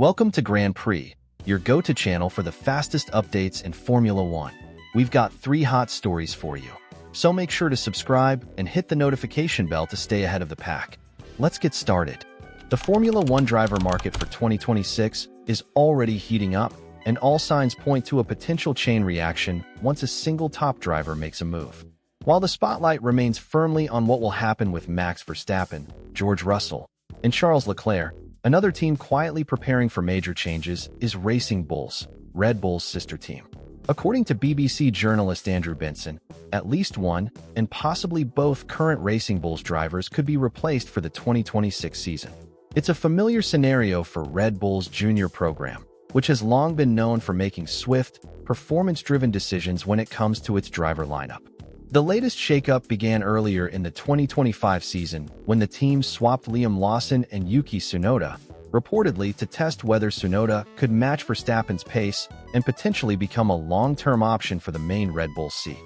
Welcome to Grand Prix, your go-to channel for the fastest updates in Formula One. We've got 3 hot stories for you, so make sure to subscribe and hit the notification bell to stay ahead of the pack. Let's get started. The Formula One driver market for 2026 is already heating up, and all signs point to a potential chain reaction once a single top driver makes a move. While the spotlight remains firmly on what will happen with Max Verstappen, George Russell, and Charles Leclerc, another team quietly preparing for major changes is Racing Bulls, Red Bull's sister team. According to BBC journalist Andrew Benson, at least one, and possibly both current Racing Bulls drivers could be replaced for the 2026 season. It's a familiar scenario for Red Bull's junior program, which has long been known for making swift, performance-driven decisions when it comes to its driver lineup. The latest shakeup began earlier in the 2025 season when the team swapped Liam Lawson and Yuki Tsunoda, reportedly to test whether Tsunoda could match Verstappen's pace and potentially become a long-term option for the main Red Bull seat.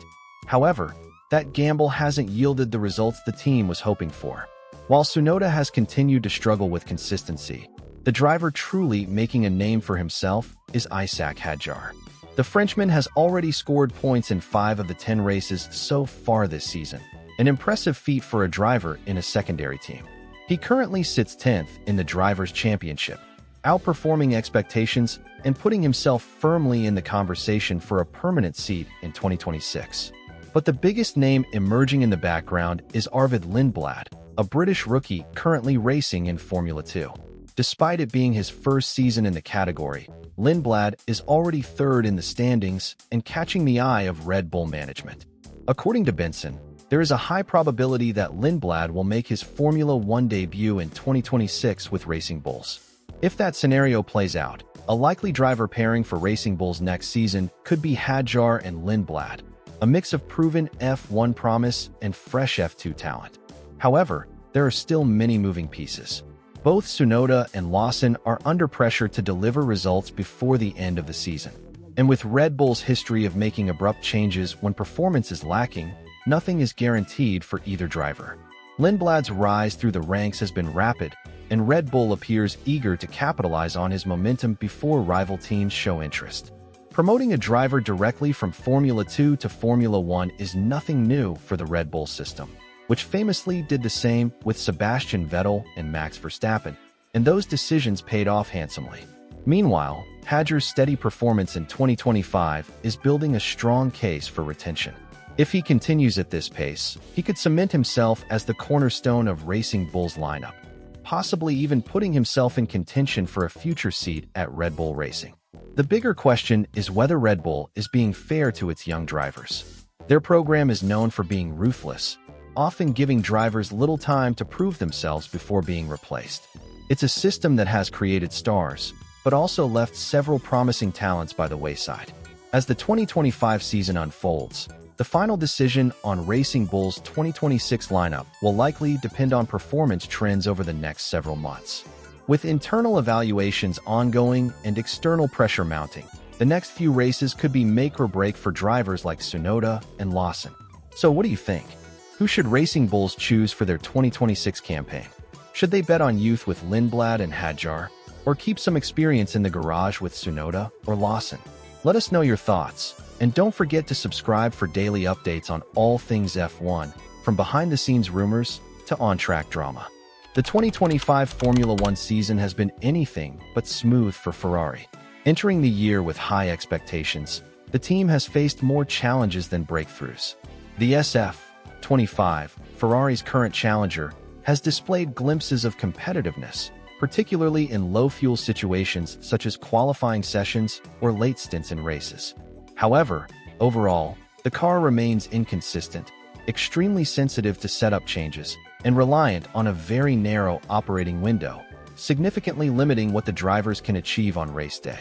However, that gamble hasn't yielded the results the team was hoping for. While Tsunoda has continued to struggle with consistency, the driver truly making a name for himself is Isack Hadjar. The Frenchman has already scored points in 5 of the 10 races so far this season, an impressive feat for a driver in a secondary team. He currently sits 10th in the Drivers' Championship, outperforming expectations and putting himself firmly in the conversation for a permanent seat in 2026. But the biggest name emerging in the background is Arvid Lindblad, a British rookie currently racing in Formula 2. Despite it being his first season in the category, Lindblad is already 3rd in the standings and catching the eye of Red Bull management. According to Benson, there is a high probability that Lindblad will make his Formula One debut in 2026 with Racing Bulls. If that scenario plays out, a likely driver pairing for Racing Bulls next season could be Hadjar and Lindblad, a mix of proven F1 promise and fresh F2 talent. However, there are still many moving pieces. Both Tsunoda and Lawson are under pressure to deliver results before the end of the season. And with Red Bull's history of making abrupt changes when performance is lacking, nothing is guaranteed for either driver. Lindblad's rise through the ranks has been rapid, and Red Bull appears eager to capitalize on his momentum before rival teams show interest. Promoting a driver directly from Formula 2 to Formula 1 is nothing new for the Red Bull system, which famously did the same with Sebastian Vettel and Max Verstappen, and those decisions paid off handsomely. Meanwhile, Hadjar's steady performance in 2025 is building a strong case for retention. If he continues at this pace, he could cement himself as the cornerstone of Racing Bull's lineup, possibly even putting himself in contention for a future seat at Red Bull Racing. The bigger question is whether Red Bull is being fair to its young drivers. Their program is known for being ruthless, often giving drivers little time to prove themselves before being replaced. It's a system that has created stars, but also left several promising talents by the wayside. As the 2025 season unfolds, the final decision on Racing Bull's 2026 lineup will likely depend on performance trends over the next several months. With internal evaluations ongoing and external pressure mounting, the next few races could be make or break for drivers like Tsunoda and Lawson. So what do you think? Who should Racing Bulls choose for their 2026 campaign? Should they bet on youth with Lindblad and Hadjar, or keep some experience in the garage with Tsunoda or Lawson? Let us know your thoughts, and don't forget to subscribe for daily updates on all things F1, from behind-the-scenes rumors to on-track drama. The 2025 Formula One season has been anything but smooth for Ferrari. Entering the year with high expectations, the team has faced more challenges than breakthroughs. The SF25, Ferrari's current challenger, has displayed glimpses of competitiveness, particularly in low-fuel situations such as qualifying sessions or late stints in races. However, overall, the car remains inconsistent, extremely sensitive to setup changes, and reliant on a very narrow operating window, significantly limiting what the drivers can achieve on race day.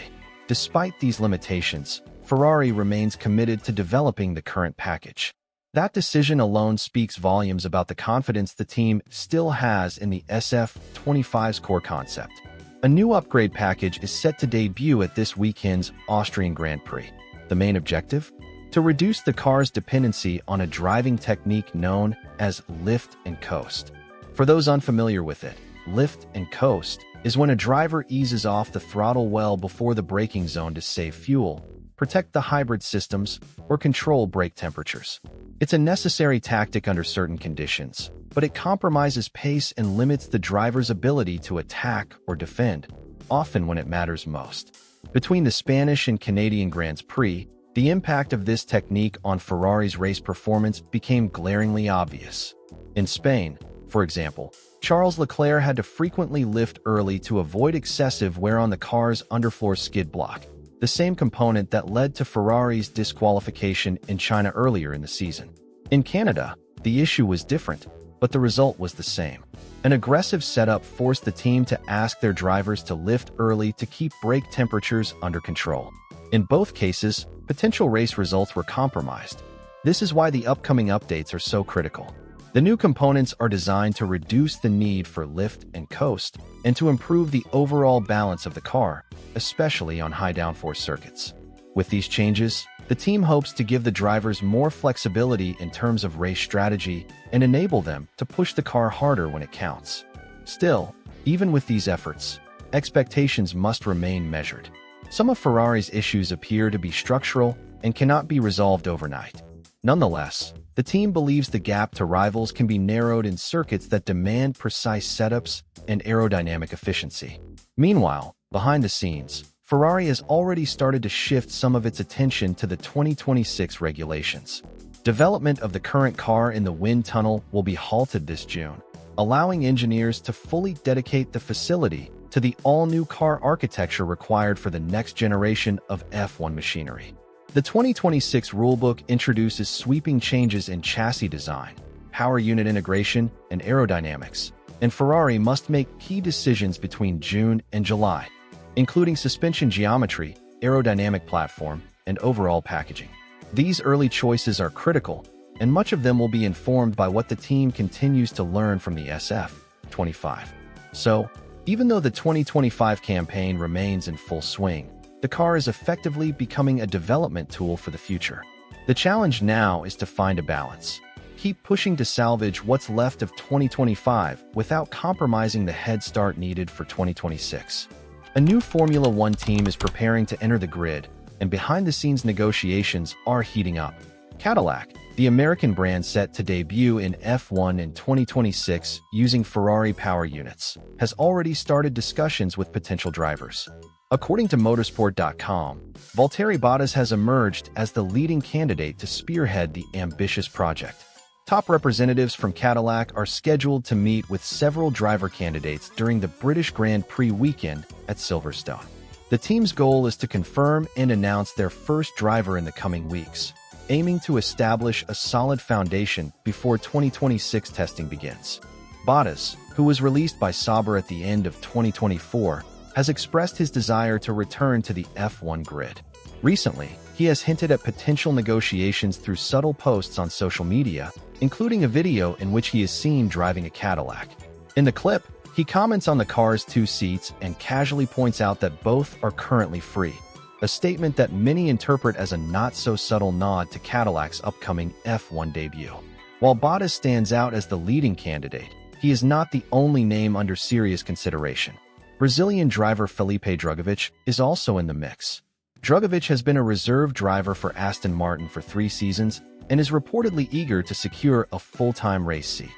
Despite these limitations, Ferrari remains committed to developing the current package. That decision alone speaks volumes about the confidence the team still has in the SF25's core concept. A new upgrade package is set to debut at this weekend's Austrian Grand Prix. The main objective? To reduce the car's dependency on a driving technique known as lift and coast. For those unfamiliar with it, lift and coast is when a driver eases off the throttle well before the braking zone to save fuel, protect the hybrid systems, or control brake temperatures. It's a necessary tactic under certain conditions, but it compromises pace and limits the driver's ability to attack or defend, often when it matters most. Between the Spanish and Canadian Grands Prix, the impact of this technique on Ferrari's race performance became glaringly obvious. In Spain, for example, Charles Leclerc had to frequently lift early to avoid excessive wear on the car's underfloor skid block, the same component that led to Ferrari's disqualification in China earlier in the season. In Canada, the issue was different, but the result was the same. An aggressive setup forced the team to ask their drivers to lift early to keep brake temperatures under control. In both cases, potential race results were compromised. This is why the upcoming updates are so critical. The new components are designed to reduce the need for lift and coast, and to improve the overall balance of the car, especially on high downforce circuits. With these changes, the team hopes to give the drivers more flexibility in terms of race strategy and enable them to push the car harder when it counts. Still, even with these efforts, expectations must remain measured. Some of Ferrari's issues appear to be structural and cannot be resolved overnight. Nonetheless, the team believes the gap to rivals can be narrowed in circuits that demand precise setups and aerodynamic efficiency. Meanwhile, behind the scenes, Ferrari has already started to shift some of its attention to the 2026 regulations. Development of the current car in the wind tunnel will be halted this June, allowing engineers to fully dedicate the facility to the all-new car architecture required for the next generation of F1 machinery. The 2026 rulebook introduces sweeping changes in chassis design, power unit integration, and aerodynamics, and Ferrari must make key decisions between June and July, including suspension geometry, aerodynamic platform, and overall packaging. These early choices are critical, and much of them will be informed by what the team continues to learn from the SF25. So, even though the 2025 campaign remains in full swing, the car is effectively becoming a development tool for the future. The challenge now is to find a balance. Keep pushing to salvage what's left of 2025 without compromising the head start needed for 2026. A new Formula One team is preparing to enter the grid, and behind-the-scenes negotiations are heating up. Cadillac, the American brand set to debut in F1 in 2026 using Ferrari power units, has already started discussions with potential drivers. According to motorsport.com, Valtteri Bottas has emerged as the leading candidate to spearhead the ambitious project. Top representatives from Cadillac are scheduled to meet with several driver candidates during the British Grand Prix weekend at Silverstone. The team's goal is to confirm and announce their first driver in the coming weeks, aiming to establish a solid foundation before 2026 testing begins. Bottas, who was released by Sauber at the end of 2024, has expressed his desire to return to the F1 grid. Recently, he has hinted at potential negotiations through subtle posts on social media, including a video in which he is seen driving a Cadillac. In the clip, he comments on the car's two seats and casually points out that both are currently free, a statement that many interpret as a not-so-subtle nod to Cadillac's upcoming F1 debut. While Bottas stands out as the leading candidate, he is not the only name under serious consideration. Brazilian driver Felipe Drugovich is also in the mix. Drugovich has been a reserve driver for Aston Martin for 3 seasons and is reportedly eager to secure a full-time race seat.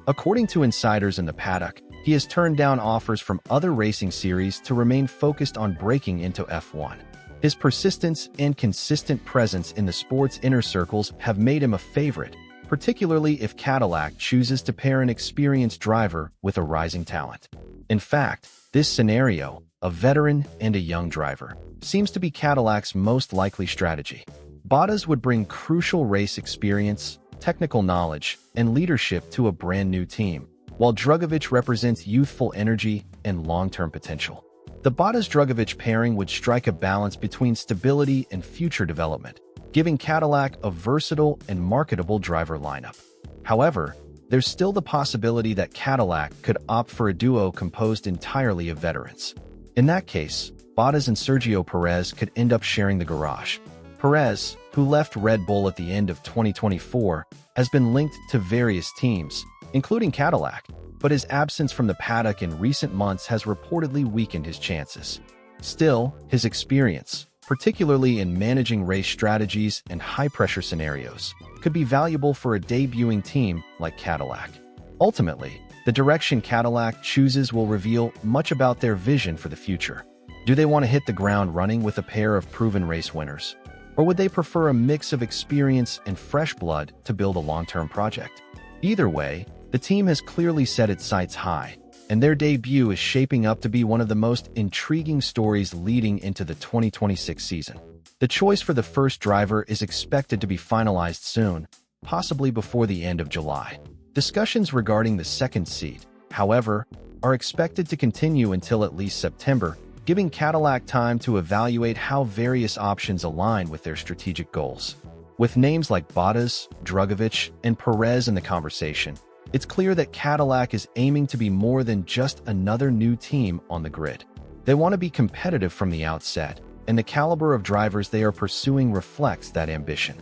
According to insiders in the paddock, he has turned down offers from other racing series to remain focused on breaking into F1. His persistence and consistent presence in the sport's inner circles have made him a favorite, particularly if Cadillac chooses to pair an experienced driver with a rising talent. In fact, this scenario, a veteran and a young driver, seems to be Cadillac's most likely strategy. Bottas would bring crucial race experience, technical knowledge, and leadership to a brand new team, while Drugovich represents youthful energy and long-term potential. The Bottas-Drugovich pairing would strike a balance between stability and future development, giving Cadillac a versatile and marketable driver lineup. However, there's still the possibility that Cadillac could opt for a duo composed entirely of veterans. In that case, Bottas and Sergio Perez could end up sharing the garage. Perez, who left Red Bull at the end of 2024, has been linked to various teams, including Cadillac, but his absence from the paddock in recent months has reportedly weakened his chances. Still, his experience, particularly in managing race strategies and high-pressure scenarios, could be valuable for a debuting team like Cadillac. Ultimately, the direction Cadillac chooses will reveal much about their vision for the future. Do they want to hit the ground running with a pair of proven race winners? Or would they prefer a mix of experience and fresh blood to build a long-term project? Either way, the team has clearly set its sights high, and their debut is shaping up to be one of the most intriguing stories leading into the 2026 season. The choice for the first driver is expected to be finalized soon, possibly before the end of July. Discussions regarding the second seat, however, are expected to continue until at least September, giving Cadillac time to evaluate how various options align with their strategic goals. With names like Bottas, Drugovich, and Perez in the conversation, it's clear that Cadillac is aiming to be more than just another new team on the grid. They want to be competitive from the outset, and the caliber of drivers they are pursuing reflects that ambition.